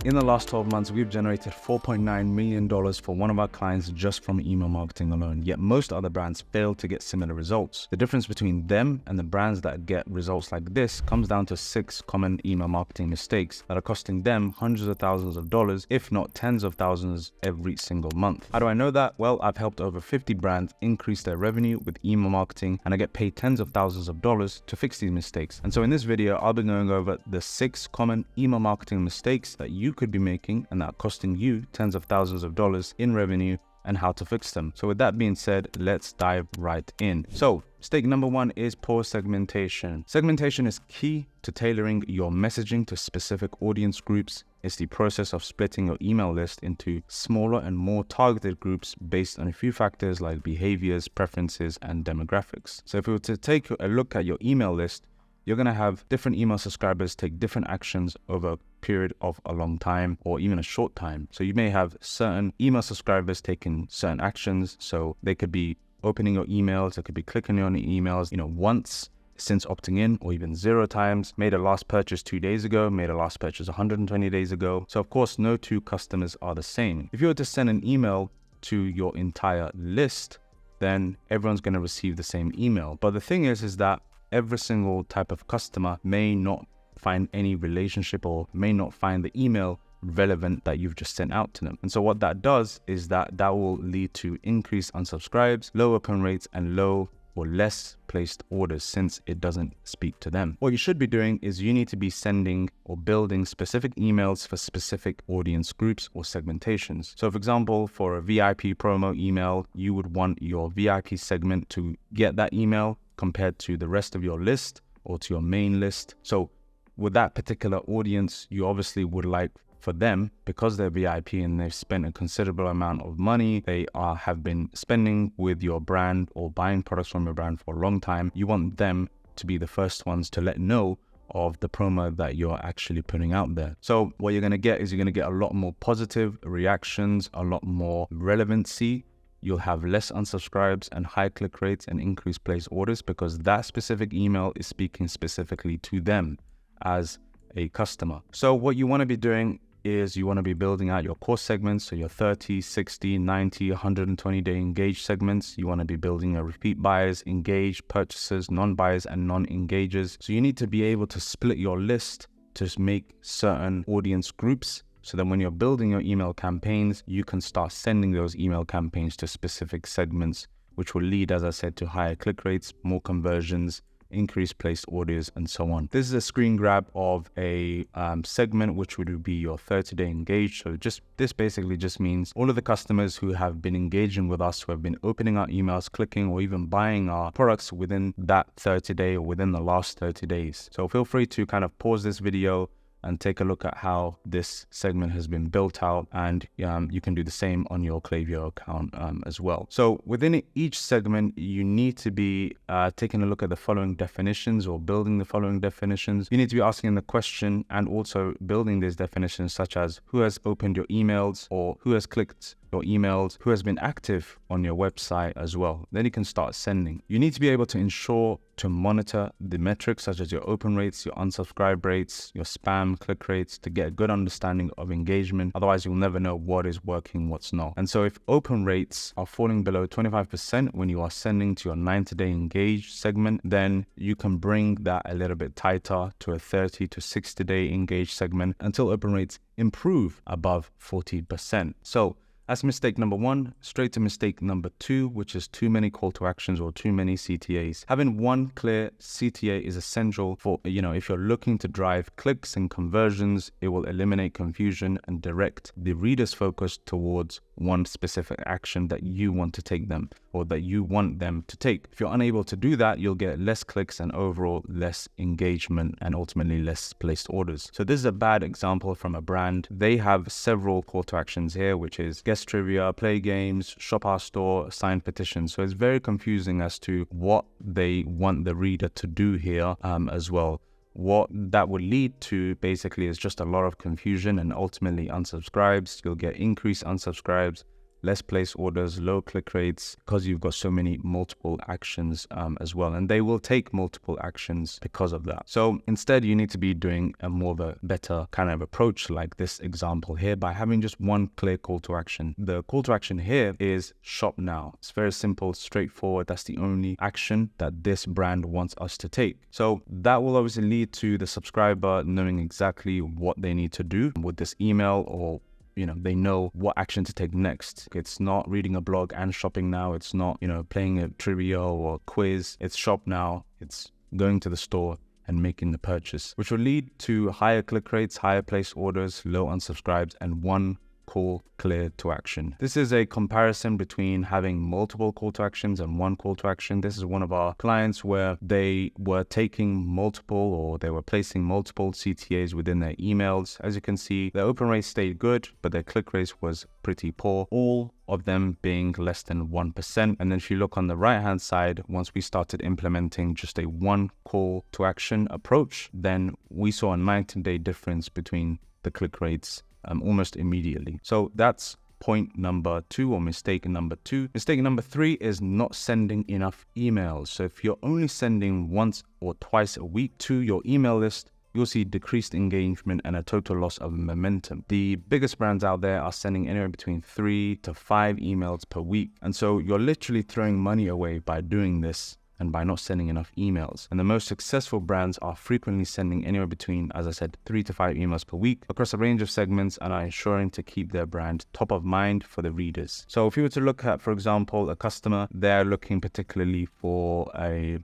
In the last 12 months, we've generated $4.9 million for one of our clients just from email marketing alone, yet most other brands fail to get similar results. The difference between them and the brands that get results like this comes down to 6 common email marketing mistakes that are costing them hundreds of thousands of dollars, if not tens of thousands every single month. How do I know that? Well, I've helped over 50 brands increase their revenue with email marketing, and I get paid tens of thousands of dollars to fix these mistakes. And so in this video, I'll be going over the 6 common email marketing mistakes that you could be making and that are costing you tens of thousands of dollars in revenue, and how to fix them. So with that being said, let's dive right in. So mistake number 1 is poor segmentation. Segmentation is key to tailoring your messaging to specific audience groups. It's the process of splitting your email list into smaller and more targeted groups based on a few factors like behaviors, preferences, and demographics. So if we were to take a look at your email list, you're going to have different email subscribers take different actions over a period of a long time or even a short time. So you may have certain email subscribers taking certain actions. So they could be opening your emails, they could be clicking on your emails, once since opting in, or even 0 times, made a last purchase 2 days ago, made a last purchase 120 days ago. So of course, no 2 customers are the same. If you were to send an email to your entire list, then everyone's going to receive the same email. But the thing is that every single type of customer may not find any relationship or may not find the email relevant that you've just sent out to them. And so what that does is that will lead to increased unsubscribes, low open rates, and low or less placed orders since it doesn't speak to them. What you should be doing is you need to be sending or building specific emails for specific audience groups or segmentations. So for example, for a VIP promo email, you would want your VIP segment to get that email compared to the rest of your list or to your main list. So with that particular audience, you obviously would like for them, because they're VIP and they've spent a considerable amount of money, they have been spending with your brand or buying products from your brand for a long time, you want them to be the first ones to let know of the promo that you're actually putting out there. So what you're going to get is you're going to get a lot more positive reactions, a lot more relevancy. You'll have less unsubscribes and high click rates and increased place orders because that specific email is speaking specifically to them as a customer. So what you want to be doing is you want to be building out your core segments. So your 30, 60, 90, 120 day engaged segments. You want to be building your repeat buyers, engaged purchasers, non-buyers, and non-engagers. So you need to be able to split your list to make certain audience groups. So then when you're building your email campaigns, you can start sending those email campaigns to specific segments, which will lead, as I said, to higher click rates, more conversions, increased placed orders, and so on. This is a screen grab of a segment, which would be your 30-day engaged. So this basically just means all of the customers who have been engaging with us, who have been opening our emails, clicking, or even buying our products within that 30-day or within the last 30 days. So feel free to kind of pause this video and take a look at how this segment has been built out, and you can do the same on your Klaviyo account as well. So within each segment, you need to be taking a look at the following definitions or building the following definitions. You need to be asking the question and also building these definitions, such as who has opened your emails or who has clicked your emails, who has been active on your website as well. Then you can start sending. You need to be able to ensure to monitor the metrics such as your open rates, your unsubscribe rates, your spam click rates to get a good understanding of engagement. Otherwise, you'll never know what is working, what's not. And so if open rates are falling below 25% when you are sending to your 90-day engaged segment, then you can bring that a little bit tighter to a 30 to 60-day engaged segment until open rates improve above 40%. So that's mistake number 1. Straight to mistake number 2, which is too many call to actions or too many CTAs. Having one clear CTA is essential for, if you're looking to drive clicks and conversions, it will eliminate confusion and direct the reader's focus towards one specific action that you want to take them or that you want them to take. If you're unable to do that, you'll get less clicks and overall less engagement and ultimately less placed orders. So this is a bad example from a brand. They have several call to actions here, which is guest trivia, play games, shop our store, sign petitions. So it's very confusing as to what they want the reader to do here as well. What that would lead to basically is just a lot of confusion and ultimately unsubscribes. You'll get increased unsubscribes, less place orders, low click rates, because you've got so many multiple actions as well. And they will take multiple actions because of that. So instead, you need to be doing a more of a better kind of approach like this example here by having just one clear call to action. The call to action here is shop now. It's very simple, straightforward. That's the only action that this brand wants us to take. So that will obviously lead to the subscriber knowing exactly what they need to do with this email, or they know what action to take next. It's not reading a blog and shopping now. It's not, playing a trivia or quiz. It's shop now. It's going to the store and making the purchase, which will lead to higher click rates, higher place orders, low unsubscribes, and one call clear to action. This is a comparison between having multiple call to actions and one call to action. This is one of our clients where they were taking multiple, or they were placing multiple CTAs within their emails. As you can see, their open rate stayed good, but their click rate was pretty poor, all of them being less than 1%. And then if you look on the right hand side, once we started implementing just a one call to action approach, then we saw a 19-day difference between the click rates almost immediately. So that's point number 2, or mistake number 2. Mistake number 3 is not sending enough emails. So if you're only sending once or twice a week to your email list, you'll see decreased engagement and a total loss of momentum. The biggest brands out there are sending anywhere between 3 to 5 emails per week. And so you're literally throwing money away by doing this and by not sending enough emails. And the most successful brands are frequently sending anywhere between, as I said, 3 to 5 emails per week across a range of segments, and are ensuring to keep their brand top of mind for the readers. So if you were to look at, for example, a customer, they're looking particularly for a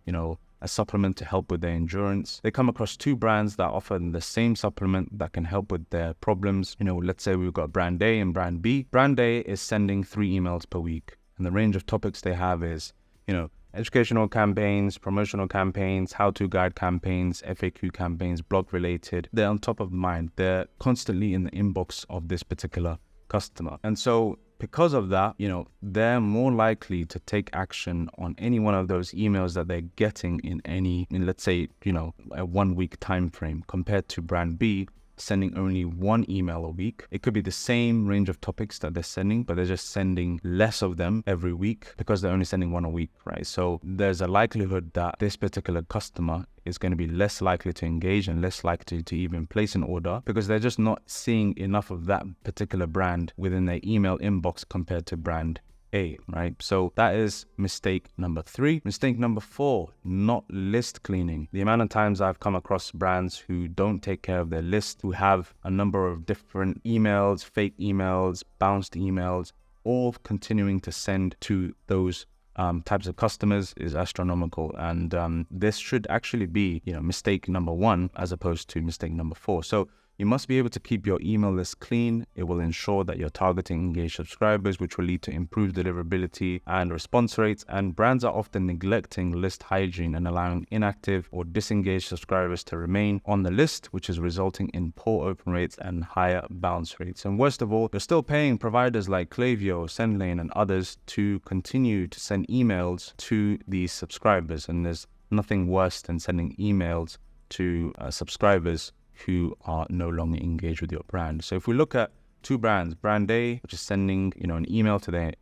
supplement to help with their endurance. They come across 2 brands that offer the same supplement that can help with their problems. Let's say we've got brand A and brand B. Brand A is sending 3 emails per week, and the range of topics they have is, educational campaigns, promotional campaigns, how-to guide campaigns, FAQ campaigns, blog related. They're on top of mind. They're constantly in the inbox of this particular customer. And so because of that, they're more likely to take action on any one of those emails that they're getting in let's say, a 1 week time frame, compared to brand B sending only 1 email a week. It could be the same range of topics that they're sending, but they're just sending less of them every week because they're only sending 1 a week, right? So there's a likelihood that this particular customer is going to be less likely to engage and less likely to even place an order, because they're just not seeing enough of that particular brand within their email inbox compared to brand A, right? So that is mistake number 3. Mistake number 4, not list cleaning. The amount of times I've come across brands who don't take care of their list, who have a number of different emails, fake emails, bounced emails, all continuing to send to those types of customers, is astronomical. And this should actually be, mistake number 1 as opposed to mistake number 4. So you must be able to keep your email list clean. It will ensure that you're targeting engaged subscribers, which will lead to improved deliverability and response rates. And brands are often neglecting list hygiene and allowing inactive or disengaged subscribers to remain on the list, which is resulting in poor open rates and higher bounce rates. And worst of all, you're still paying providers like Klaviyo, SendLane, and others to continue to send emails to these subscribers. And there's nothing worse than sending emails to subscribers who are no longer engaged with your brand. So if we look at 2 brands, brand A, which is sending, an email to their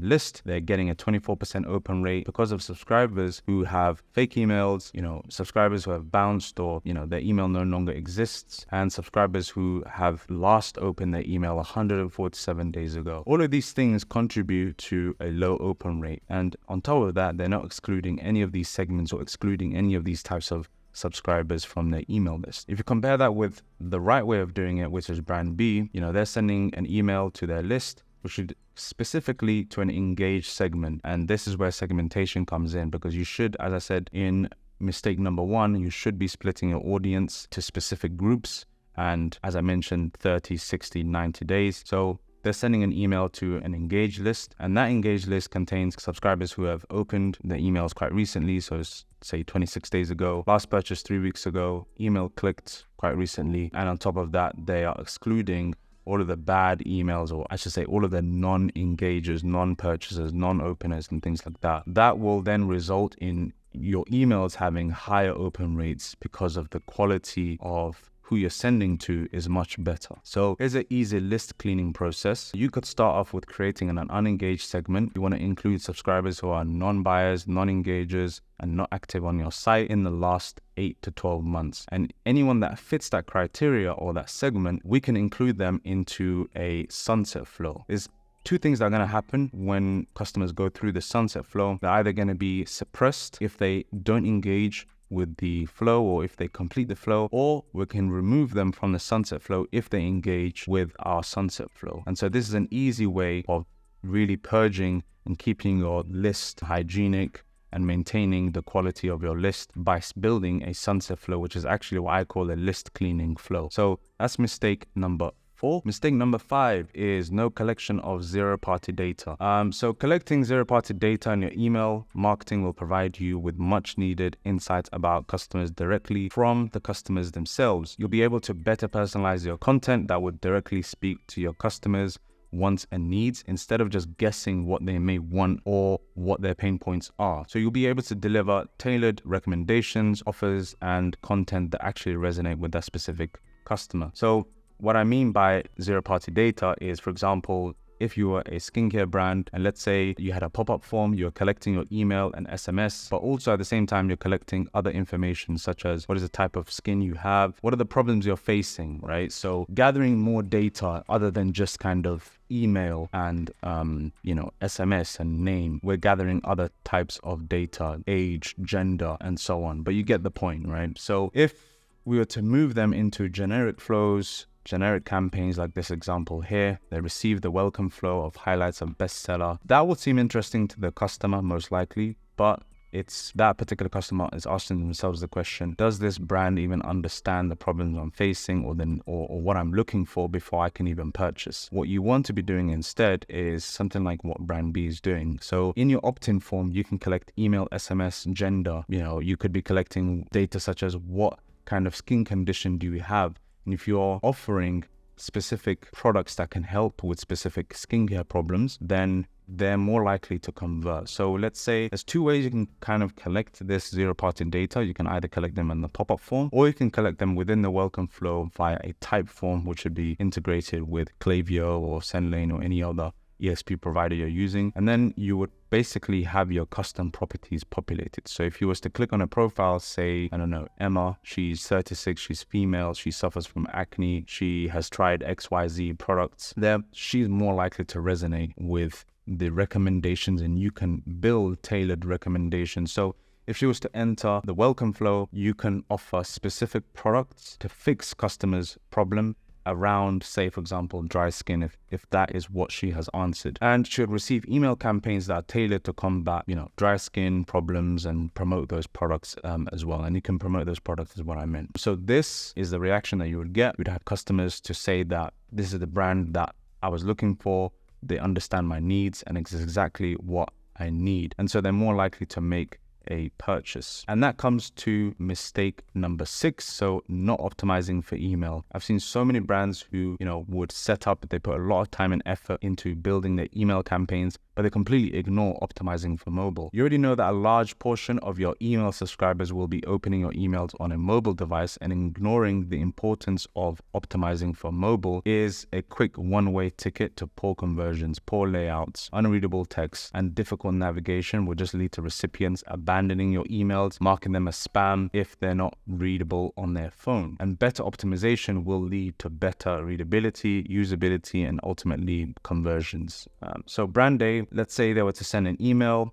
list, they're getting a 24% open rate because of subscribers who have fake emails, subscribers who have bounced, or, their email no longer exists, and subscribers who have last opened their email 147 days ago. All of these things contribute to a low open rate. And on top of that, they're not excluding any of these segments or excluding any of these types of subscribers from their email list. If you compare that with the right way of doing it, which is brand B, they're sending an email to their list, which should specifically to an engaged segment. And this is where segmentation comes in, because you should, as I said in mistake number 1, you should be splitting your audience to specific groups. And as I mentioned, 30, 60, 90 days. So they're sending an email to an engaged list, and that engaged list contains subscribers who have opened the emails quite recently. So say 26 days ago, last purchase 3 weeks ago, email clicked quite recently. And on top of that, they are excluding all of the bad emails, or I should say all of the non-engagers, non-purchasers, non-openers, and things like that. That will then result in your emails having higher open rates because of the quality of who you're sending to is much better. So here's an easy list cleaning process. You could start off with creating an unengaged segment. You want to include subscribers who are non-buyers, non-engagers, and not active on your site in the last 8 to 12 months. And anyone that fits that criteria or that segment, we can include them into a sunset flow. There's two things that are going to happen when customers go through the sunset flow. They're either going to be suppressed if they don't engage with the flow or if they complete the flow, or we can remove them from the sunset flow if they engage with our sunset flow. And so this is an easy way of really purging and keeping your list hygienic and maintaining the quality of your list by building a sunset flow, which is actually what I call a list cleaning flow. So that's mistake number 4. Mistake number 5 is no collection of zero-party data. So collecting zero-party data in your email marketing will provide you with much needed insights about customers directly from the customers themselves. You'll be able to better personalize your content that would directly speak to your customers' wants and needs instead of just guessing what they may want or what their pain points are. So you'll be able to deliver tailored recommendations, offers, and content that actually resonate with that specific customer. So what I mean by zero-party data is, for example, if you were a skincare brand and let's say you had a pop-up form, you're collecting your email and SMS, but also at the same time, you're collecting other information such as what is the type of skin you have, what are the problems you're facing, right? So gathering more data other than just kind of email and, SMS and name. We're gathering other types of data, age, gender, and so on. But you get the point, right? So if we were to move them into generic flows, generic campaigns like this example here, they receive the welcome flow of highlights of bestseller. That would seem interesting to the customer most likely, but it's that particular customer is asking themselves the question, does this brand even understand the problems I'm facing or what I'm looking for before I can even purchase? What you want to be doing instead is something like what brand B is doing. So in your opt-in form, you can collect email, SMS, gender. You could be collecting data such as what kind of skin condition do you have? And if you're offering specific products that can help with specific skincare problems, then they're more likely to convert. So let's say there's 2 ways you can kind of collect this zero-party data. You can either collect them in the pop-up form, or you can collect them within the welcome flow via a type form, which would be integrated with Klaviyo or SendLane or any other ESP provider you're using. And then you would basically have your custom properties populated. So if you was to click on a profile, say, I don't know, Emma, she's 36, she's female, she suffers from acne, she has tried XYZ products, then she's more likely to resonate with the recommendations, and you can build tailored recommendations. So if she was to enter the welcome flow, you can offer specific products to fix customers' problem around, say, for example, dry skin, if that is what she has answered. And she'll receive email campaigns that are tailored to combat, dry skin problems and promote those products as well. And you can promote those products is what I meant. So this is the reaction that you would get. You'd have customers to say that this is the brand that I was looking for. They understand my needs and it's exactly what I need. And so they're more likely to make a purchase. And that comes to mistake number 6. So not optimizing for email. I've seen so many brands who, would set up, they put a lot of time and effort into building their email campaigns, but they completely ignore optimizing for mobile. You already know that a large portion of your email subscribers will be opening your emails on a mobile device, and ignoring the importance of optimizing for mobile is a quick one-way ticket to poor conversions, poor layouts, unreadable text, and difficult navigation will just lead to recipients abandoning your emails, marking them as spam if they're not readable on their phone. And better optimization will lead to better readability, usability, and ultimately conversions. So brand A, let's say they were to send an email,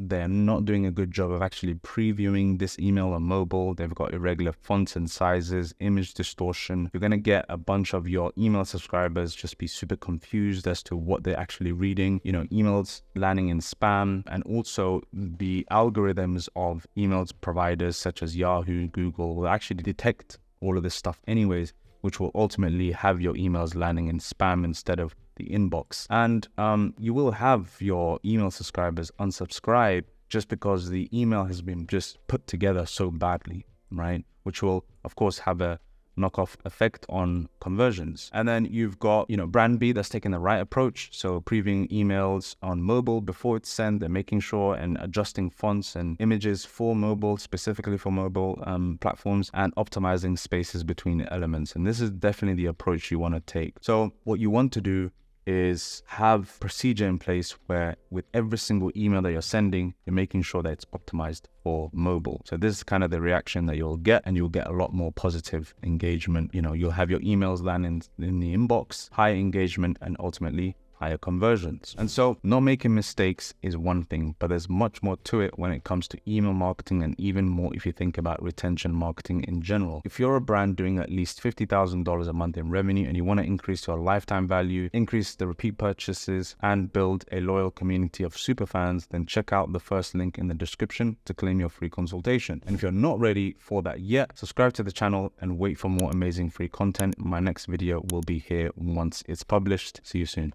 they're not doing a good job of actually previewing this email on mobile. They've got irregular fonts and sizes, image distortion. You're going to get a bunch of your email subscribers just be super confused as to what they're actually reading, emails landing in spam, and also the algorithms of emails providers such as Yahoo, Google will actually detect all of this stuff anyways, which will ultimately have your emails landing in spam instead of the inbox. And you will have your email subscribers unsubscribe just because the email has been just put together so badly, right? Which will, of course, have a knockoff effect on conversions. And then you've got, brand B that's taking the right approach. So previewing emails on mobile before it's sent and making sure and adjusting fonts and images for mobile, specifically for mobile platforms, and optimizing spaces between elements. And this is definitely the approach you want to take. So what you want to do is have procedure in place where with every single email that you're sending, you're making sure that it's optimized for mobile. So this is kind of the reaction that you'll get, and you'll get a lot more positive engagement. You'll have your emails land in the inbox, high engagement, and ultimately higher conversions. And so not making mistakes is one thing, but there's much more to it when it comes to email marketing, and even more if you think about retention marketing in general. If you're a brand doing at least $50,000 a month in revenue and you want to increase your lifetime value, increase the repeat purchases, and build a loyal community of super fans, then check out the first link in the description to claim your free consultation. And if you're not ready for that yet, subscribe to the channel and wait for more amazing free content. My next video will be here once it's published. See you soon.